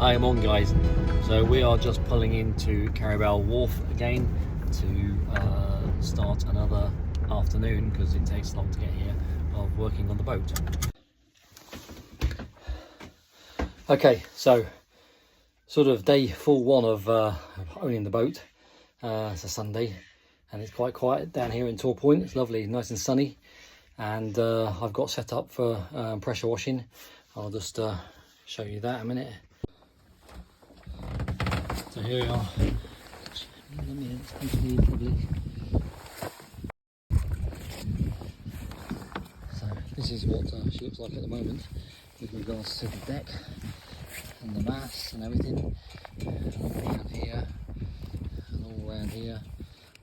I am on, guys. So we are just pulling into Caribou Wharf again to start another afternoon, because it takes long to get here, of working on the boat. Okay, so sort of day full one of owning the boat. It's a Sunday and it's quite quiet down here in Tor Point. It's lovely, nice and sunny, and I've got set up for pressure washing. I'll just show you that in a minute. So here we are. So this is what she looks like at the moment with regards to the deck and the masts and everything, all around here and all around here.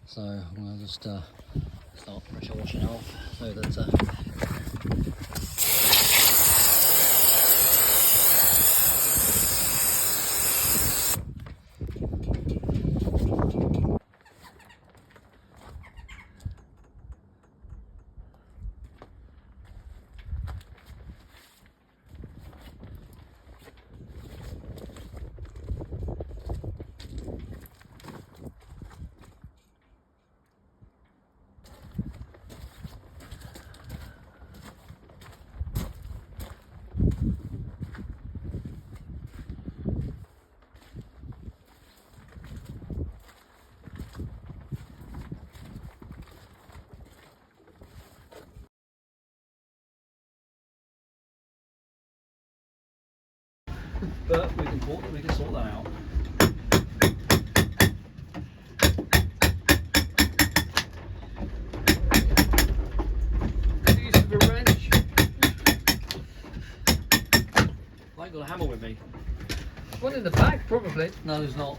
So I'm going to just start pressure washing off so that but we can sort that out. Use of a wrench. I ain't got a hammer with me. One in the back, probably. No, there's not.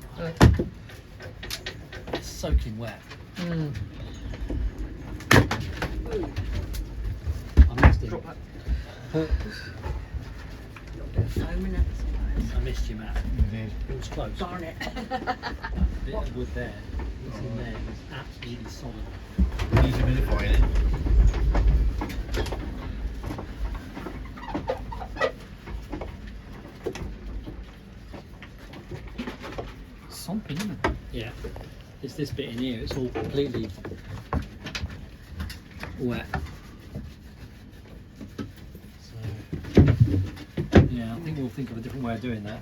It's soaking wet. I missed it. Drop that. I missed you, Matt. You did. It was close. Darn it. That bit of wood there, what's in there is absolutely solid. Needs humidifying it. Something, isn't it? Yeah. It's this bit in here, it's all completely wet. So, yeah, I think we'll think of a different way of doing that.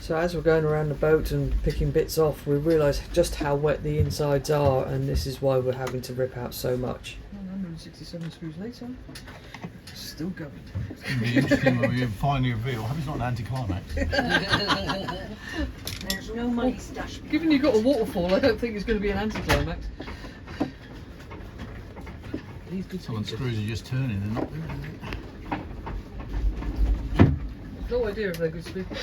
So as we're going around the boat and picking bits off, we realise just how wet the insides are, and this is why we're having to rip out so much. 167 screws later, still going. It's going to be interesting when we finally reveal. I hope it's not an anticlimax. There's no money stashed. Given you've got a waterfall, I don't think it's going to be an anticlimax. These good Some of the things. screws are just turning, they're not doing No idea if they're good speakers.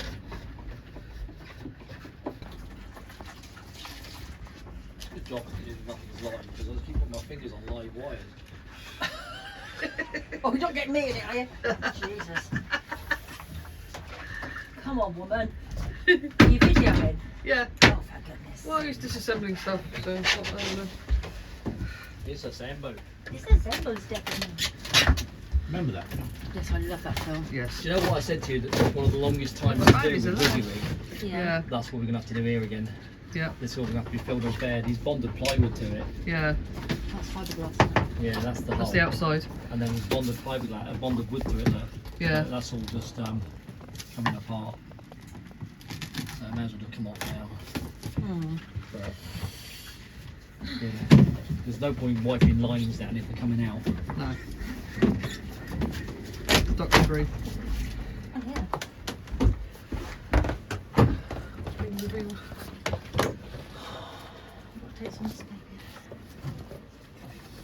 Good job that you did nothing's live, because I just keep putting my fingers on live wires. Oh, you're not getting me in it, are you? Jesus. Come on, woman. Are you videoing? Yeah. Oh, for goodness. Well, he's disassembling stuff, so it's not It's a Sambo. This is Zembo's definitely. Remember that? Yes, I love that film. Yes. Do you know what I said to you, that one of the longest times The to do man is with alive. Busy Rig? Yeah. That's what we're going to have to do here again. Yeah. This is all going to have to be filled with bed. He's bonded plywood to it. Yeah. That's fiberglass. Yeah, that's the That's whole. the outside. And then he's bonded fiberglass, bonded wood to it. Look. Yeah. That's all just coming apart. So I may as well just come off now. But, yeah. There's no point wiping lines down if they're coming out. No. Duct free. Oh, yeah. It's been revealed. Take some stickers.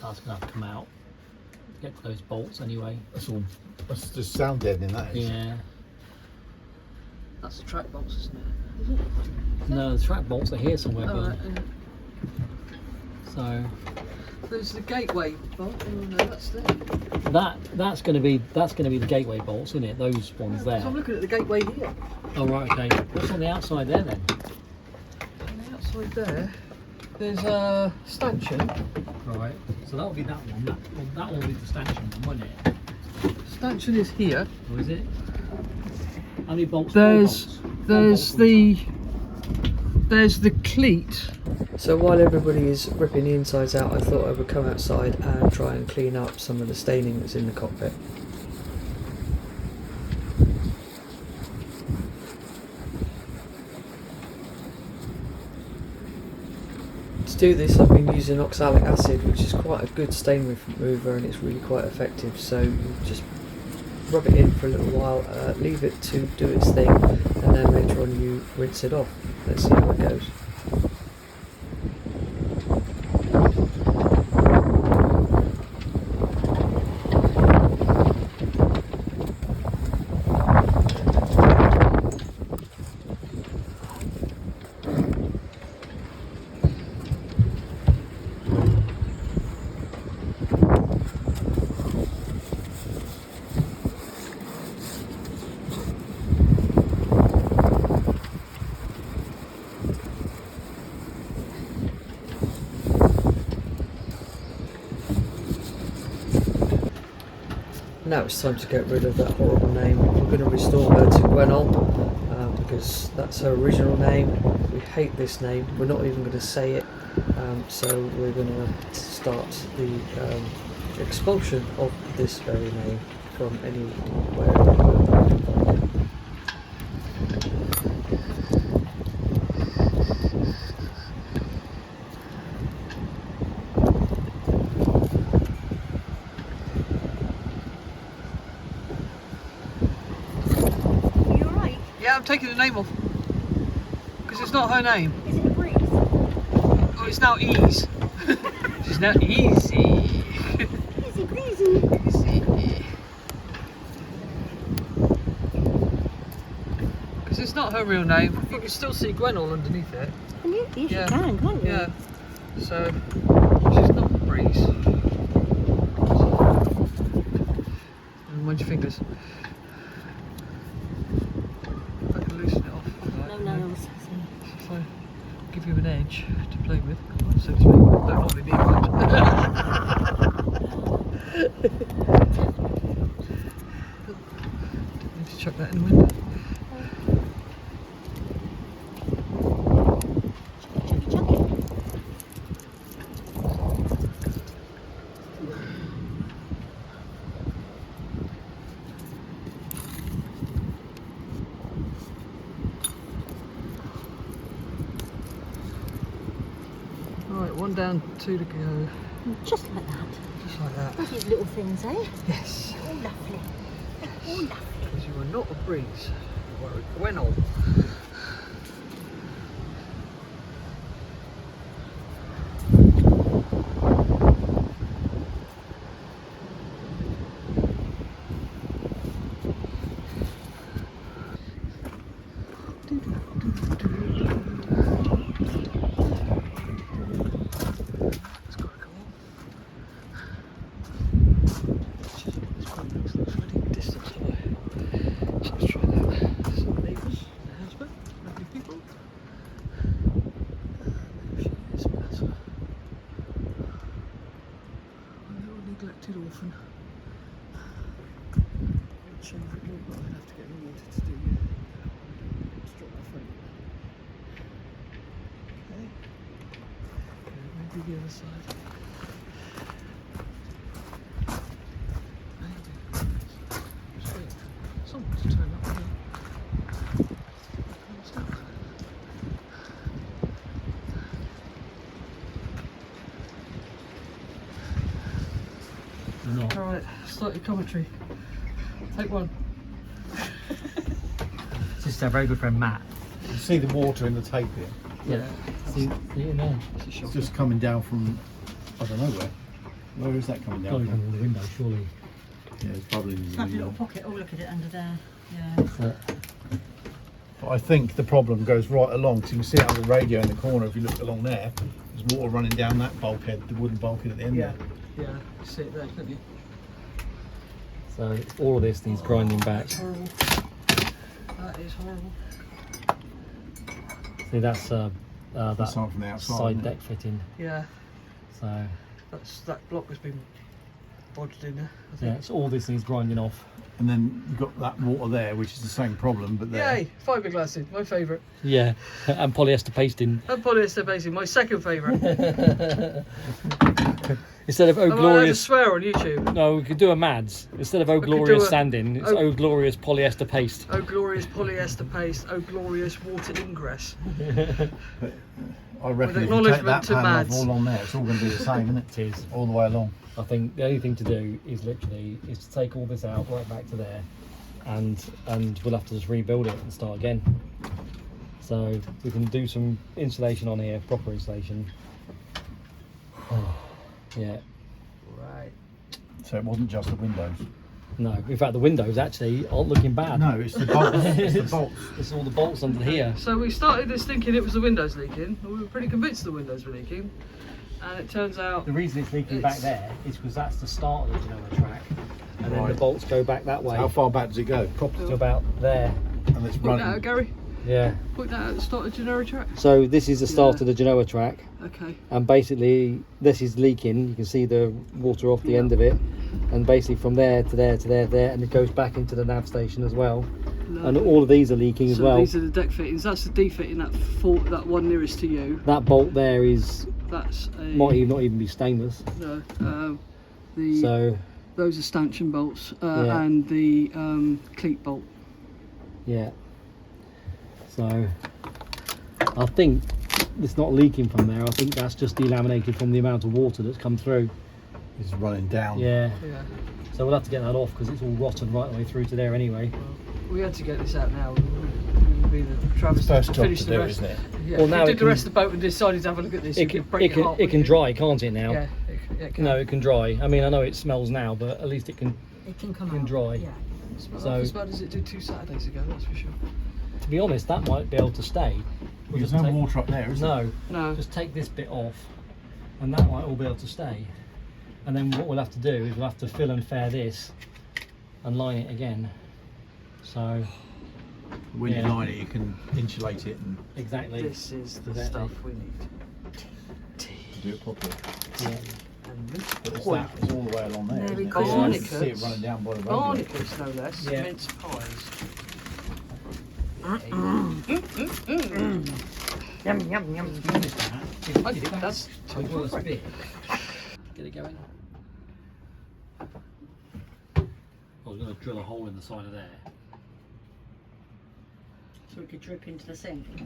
That's going to have to come out. Get to those bolts anyway. That's just sound deadening, that is. Yeah. That's the track bolts, isn't it? No, the track bolts are here somewhere. Oh, Bill. right, and So there's the gateway bolt. Oh no, that's there. that's going to be the gateway bolts, isn't it? Those ones there. So I'm looking at the gateway here. Oh right, okay. What's on the outside there then? On the outside there, there's a stanchion. Right. So that'll be that one. That one will be the stanchion one, won't it? Stanchion is here. Or is it? How many bolts? There's the cleat. So while everybody is ripping the insides out, I thought I would come outside and try and clean up some of the staining that's in the cockpit. To do this, I've been using oxalic acid, which is quite a good stain remover, and it's really quite effective. So you just rub it in for a little while, leave it to do its thing, and then later on you rinse it off. Let's see how it goes. Now it's time to get rid of that horrible name. We're going to restore her to Gwenol because that's her original name. We hate this name. We're not even going to say it. So we're going to start the expulsion of this very name from anywhere. Yeah, I'm taking the name off because it's not her name. Is it a breeze? Oh, it's now Ease. She's now Easy. Easy breezy. Easy. Because it's not her real name. You can still see Gwenol underneath it. Can you? Yes, Yeah. you can, can't you? Yeah. So she's not Breeze. Mind your fingers. If I can loosen it off. No, no, no. If I give you an edge to play with, so to speak. Don't hold it near much. Need to chuck that in the window. Chuck it. Right, one down, two to go. Just like that. Just like that. Look at these little things, eh? Yes. All lovely. All lovely. Because you are not a Breeze. You are a Gwenol. It's got to come on. This quite looks really distance away. So let's try that. Some neighbours in the houseboat, lovely people. There she is, that's her. A little neglected orphan. Which I'd have to get the water to do. Just drop my phone. Okay. Maybe the other side. Maybe. Just wait for someone to turn up again. Not. Alright, start your commentary. Take one. This is our very good friend Matt. You see the water in the tape here? Yeah. See it in there? It's just coming down from, I don't know where. Where is that coming down Probably from? from the window, surely. Yeah, it's probably in It's the like a little window. pocket. Oh, look at it under there. Yeah. But I think the problem goes right along, so you can see it on the radio in the corner if you look along there. There's water running down that bulkhead, the wooden bulkhead at the end Yeah. there. Yeah, you see it there, can't you? So all of this needs grinding back. That's horrible. That is horrible. See, that's that That's something from the outside. side isn't it? deck fitting. Yeah, So that block has been bodged in there. I Yeah, think. so all this needs grinding off. And then you've got that water there, which is the same problem, but there. Yay! Fiberglassing, my favourite. Yeah, and polyester pasting. And polyester basing, my second favourite. Instead of oh Am I allowed to glorious. swear on YouTube? No, we could do a Mads. Instead of oh could do glorious a- sanding, it's oh- oh glorious polyester paste. Oh glorious polyester paste, oh glorious water ingress. I reckon if you take acknowledgement that to panel off Mads. all on there, it's all going to be the same, isn't it? It is. All the way along. I think the only thing to do is literally is to take all this out right back to there, and we'll have to just rebuild it and start again. So we can do some insulation on here, proper insulation. Yeah. Right. So it wasn't just the windows. No, in fact the windows actually aren't looking bad. No, it's the bolts. It's the bolts. It's all the bolts under here. So we started this thinking it was the windows leaking, and we were pretty convinced the windows were leaking, and it turns out The reason it's leaking back there is because that's the start of the Genoa track, and then Right. the bolts go back that way How far back does it go? to about there. And it's point that out, running. Gary. Yeah. Point that out at the start of generic track. So this is the start Yeah. of the Genoa track, Okay. and basically this is leaking. You can see the water off the Yeah. end of it, and basically from there to there to there, and it goes back into the nav station as well. And all of these are leaking as So well. these are the deck fittings. That's the D fitting, that one nearest to you. That bolt there is That's a might even not even be stainless. no. So Those are stanchion bolts Yeah. and the cleat bolt. yeah. So I think it's not leaking from there. I think that's just delaminated from the amount of water that's come through. It's running down. Yeah. Yeah. So we'll have to get that off because it's all rotten right the way through to there anyway. We had to get this out now. It would be the travesty First to job finish to the do, rest. isn't it? Yeah, Well, if now we it did the can- rest of the boat and decided to have a look at this. It you can, could break it can, apart, it can wouldn't dry, can't it now? you? Yeah, it can. No, it can dry. I mean, I know it smells now, but at least it can. It can come Can out. dry. Yeah. It smells So- like as bad as it did 2 Saturdays ago, that's for sure. To be honest, that might be able to stay. We'll There's just no take- water up there, is there? No, No. just take this bit off, and that might all be able to stay. And then what we'll have to do is we'll have to fill and fair this, and line it again. So When you Yeah. line it, you can insulate it and exactly. This is the Exactly. stuff we need. do it properly. Yeah. And this But it's point. that, it's all the way along there. There isn't we it? go. You can Barnacles. see it running down by the road. Barnacles, no less. Yeah. Mince pies. Yum, yum, yum. I think that's total Well, frick. bit. Get it going. I was going to drill a hole in the side of there. So we could drip into the sink. And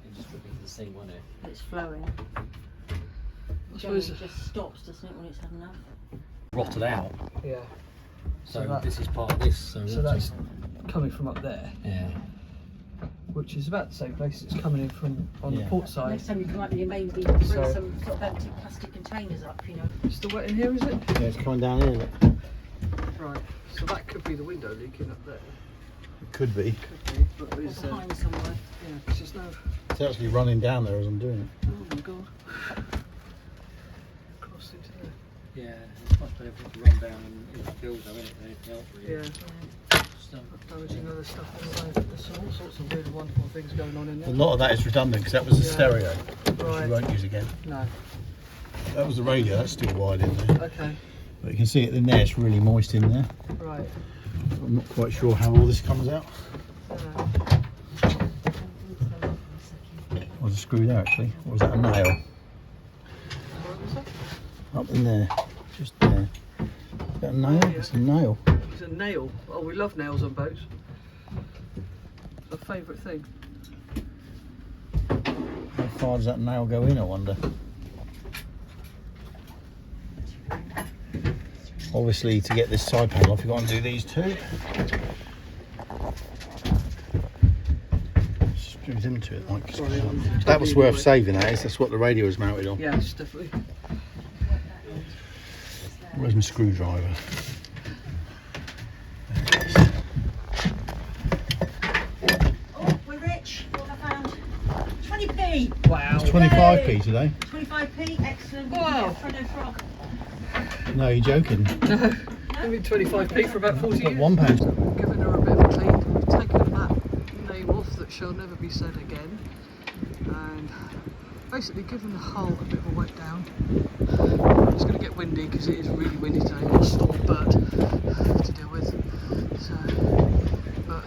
it just drip into the same, won't it? It's flowing. I Generally suppose. it just stops, doesn't it, when it's had enough? Rotted out. Yeah. So, So that- this is part of this. So that's coming from up there, yeah. which is about the same place it's coming in from on the Yeah. port side. Next time you come up, you maybe bring So- some sort of empty plastic containers up, you know. Still wet in here, is it? Yeah, it's coming down here. Look. Right. So that could be the window leaking up there. It could be. Could be, but Or there's behind somewhere. yeah, there's just no. It's actually running down there as I'm doing it. Oh my god. Crossed into there. Yeah, it's much better for it to run down and it builds though, isn't it, than anything else really. Yeah. So, Damaging other stuff on the way. There's all sorts of weird, wonderful things going on in A there. lot of that is redundant because that was the Yeah. stereo, which Right. we won't use again. No. That was the radio, that's still wired in there. Okay. But you can see it in there, it's really moist in there. Right. I'm not quite sure how all this comes out. Was a screw there actually, or was that a nail? What was that? Up in there, just there. Is that a nail? Oh, yeah. It's a nail. It's a nail. Oh, we love nails on boats. A favourite thing. How far does that nail go in, I wonder? Obviously, to get this side panel off, you've got to do these two. Screws into it like so. Sorry, That was worth anyway. saving, that is. That's what the radio was mounted on. Yeah, it's definitely. Where's my screwdriver? Oh, we're rich. What have I found? 20p. Wow. 25p today. 25p, excellent. Wow. Frodo Frog. No, you're joking. No. I mean 25p for about 40 But years. £1. Giving her a bit of a clean. We've taken that name off that shall never be said again. And basically given the hull a bit of a wet down. It's going to get windy because it is really windy today. Not a storm, but to deal with. So, but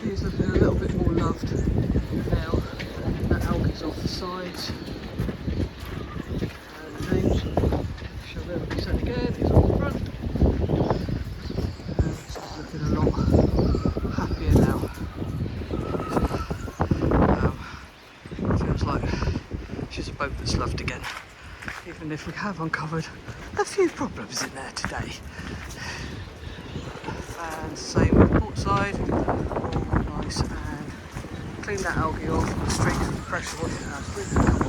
she is looking a little bit more loved now. That algae's off the sides. And she'll never be set again. It's on the front. And she's looking a lot happier now. Feels like she's a boat that's loved again. Even if we have uncovered a few problems in there today. And same with the port side, all nice and clean that algae off, the streaks of pressure wash it out, streaks will come off.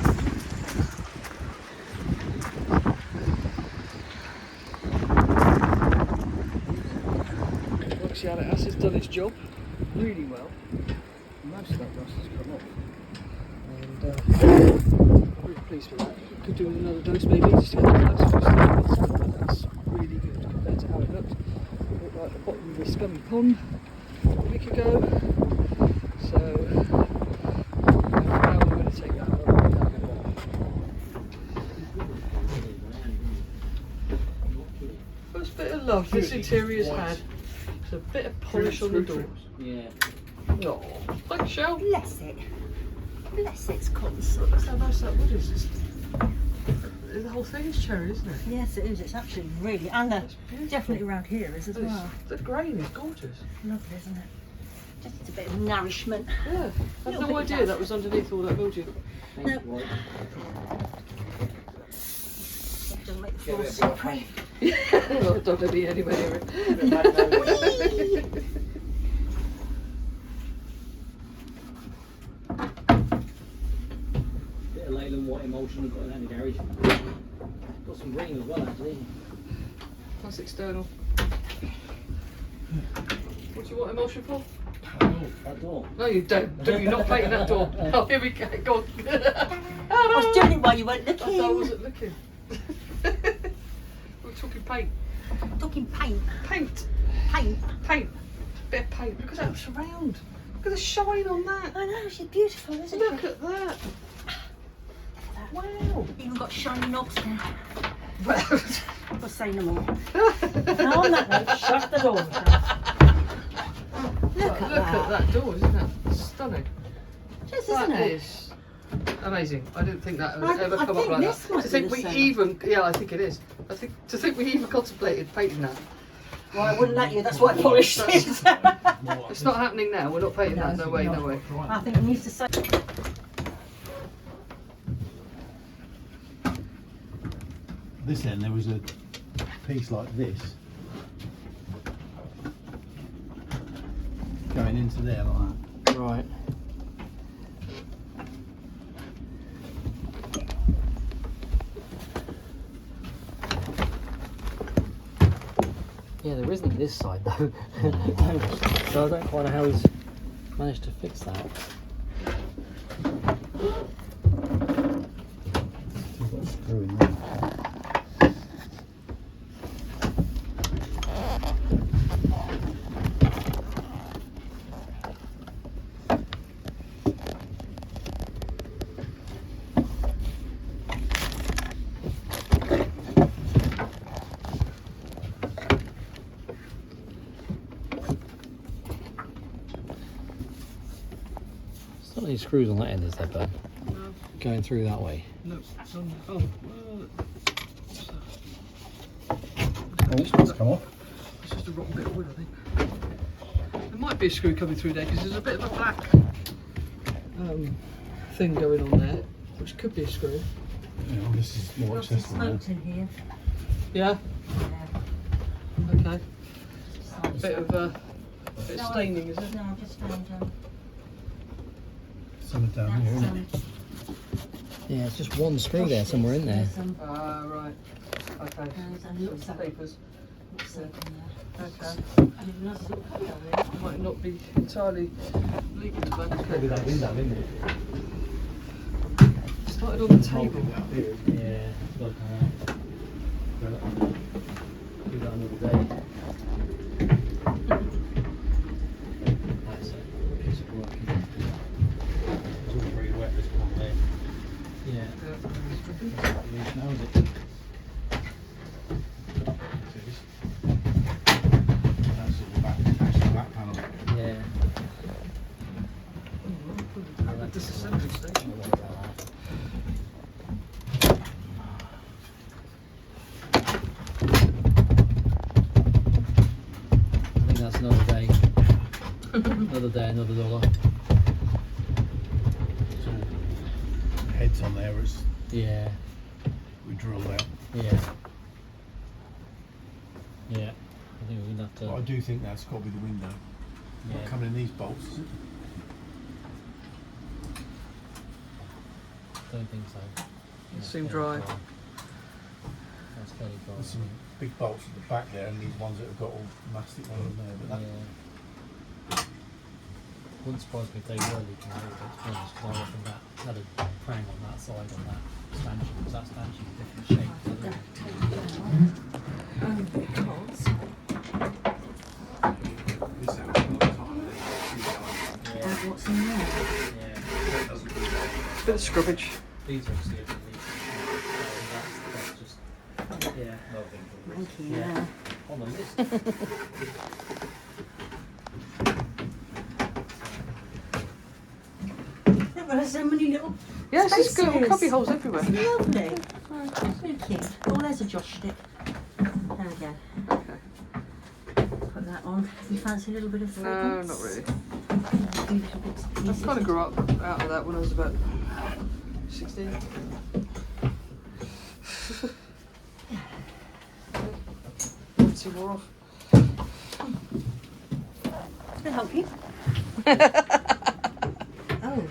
Oxyanic acid's done its job really well. Most of that rust has come off. And I'm really pleased with that. Could do with another dose maybe, just to get the dose but that's really good compared to how it looked. It looked like the bottom of a scummy pond a week ago. So now we're going to take that one. First bit of love this interior's had. It's a bit of polish on the door. Yeah. Oh, thanks, Shell. Bless it. Bless its cotton socks. Look how nice that wood is. The whole thing is cherry, isn't it? Yes, it is. It's absolutely really, and definitely around here is as well. The grain is gorgeous. Lovely, isn't it? Just a bit of nourishment. Yeah, I had Little no bit idea down. that was underneath all that mildew. No. Doesn't make the floor slippery. Well, don't let me anywhere near it. Bit of Leyland white emulsion we've got in the garage. Got some green as well actually. That's external. What do you want emulsion for? That door. No, you don't. You're not painting that door. Oh, here we go. Go on. I was doing it while you weren't I thought I looking. wasn't looking. We're talking paint. Talking paint. Paint. Paint. Paint. Bit of paint. Look at that surround. Look at the shine on that. I know, she's beautiful, isn't Look she? at that. Wow. Even got shiny knobs now. Well, I'll say no more. Now on that note, shut the door. Look at that door, isn't that stunning? Just, That isn't it? is amazing. I didn't think that would I ever come up think like this that. might To be think the we same. even, yeah, I think it is. To think we even contemplated painting that. Well, I wouldn't let you, that's why I polished it. It's not happening now. We're not painting that. No way, no way. I think it needs to say. This end there was a piece like this going into there like that. Right. Yeah, there isn't this side though. So I don't quite know how he's managed to fix that. Still got a screw in there. There's not any screws on that end, is there, bud? No, Going through that way. no. Oh, it's come off. It's just a rotten bit of wood, I think. There might be a screw coming through there because there's a bit of a black thing going on there, which could be a screw. Yeah, well, this is more Lots of accessible now. smokes in here. Yeah. Yeah. Okay. Bit of staining, is it? No, I've just found Something down here, isn't it? Yeah, it's just one screw there somewhere in there. Ah, right. Okay. And looks Some like papers. in there. Okay. And another little cover there. Might not be entirely legal to that. Maybe that window, isn't it? Started on the table. Yeah, look, do that another day. That's a piece of work. It's all pretty wet this one there. Yeah. Now is it? Another day, another dollar. So, Heads on there as yeah, we drilled out. yeah. Yeah, I think we're gonna have But I to. do think that's got to be the window. Not Yeah. coming in these bolts. Is it? Don't think so. They That's seem fairly dry. That's fairly dry. There's some big bolts at the back there, and these ones that have got all mastic on them there. But that, Yeah. Wouldn't surprise me if they were leaking a little bit, to be honest, because I reckon that had a prang on that side on that stanchion, because that stanchion's different shape. Isn't it? Because this out all the time. what's in there? Yeah. Bit of scrubbage. These obviously have been leaking. That's just, yeah. Thank you. Yeah. On the list. There's so many little Yes, it's good. spaces. Cubby holes everywhere. It's lovely. Thank you. Oh, there's a Josh stick. There we go. Okay. Put that on. Do you fancy a little bit of No, fragrance? not really. A few little bits and I pieces. kind of grew up out of that when I was about 16. Two more off. Can I help you? Oh,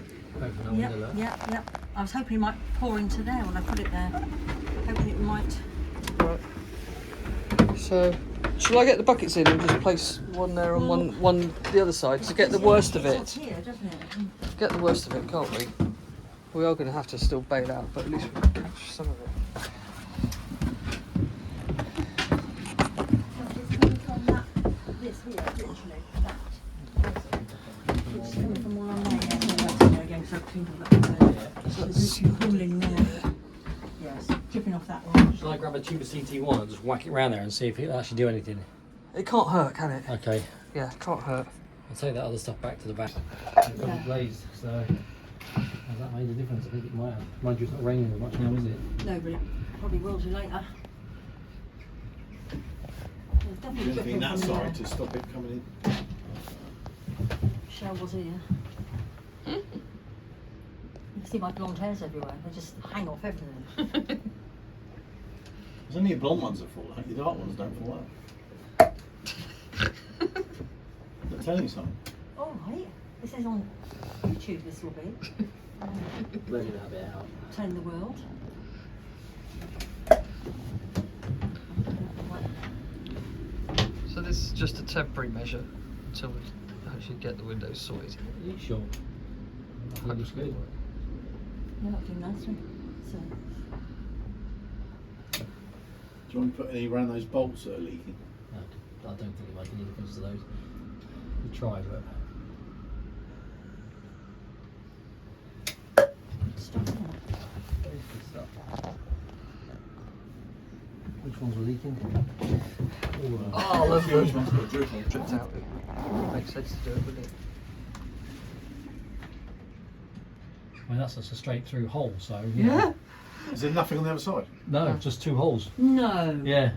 yep, yep, yep. I was hoping it might pour into there when I put it there. Hoping it might. Right. So, shall I get the buckets in and just place one there and one the other side to get the worst of It's it? here, doesn't it? Get the worst of it, can't we? We are going to have to still bail out, but at least we can catch some of it. It's coming from that, this here, literally, that. It's coming from all on there, yeah. That's there again, so I cleaned all that there. So there's a hole in there. Yes, dripping off that one. Shall I grab a tube of CT1 and just whack it around there and see if it'll actually do anything? It can't hurt, can it? Okay. Yeah, it can't hurt. I'll take that other stuff back to the back. It's got glazed, so has that made a difference? I think it might have. Mind you, it's not raining as much now, is it? No, but it probably will do later. There's definitely dripping that from side the to stop it coming shell was here. You can see my blonde hairs everywhere. They just hang off everything. in. There's only your blonde ones that fall out. Your dark ones don't fall out. I'm telling you something. All right. This is on YouTube. This will be Ready that bit out. telling the world. So this is just a temporary measure until we actually get the windows sorted. Are you sure? I think it's good. You're not doing nicely. So Do you want to put any around those bolts that are leaking? No, I don't think it makes any difference to those. We try, but stop there. very good stuff. Which ones were leaking? All of them. Oh, I love Huge them. ones got drip on. Dripped out. It makes sense to do it, wouldn't it? I mean, that's just a straight through hole, so Yeah. Is there nothing on the other side? No, just two holes. No. Yeah.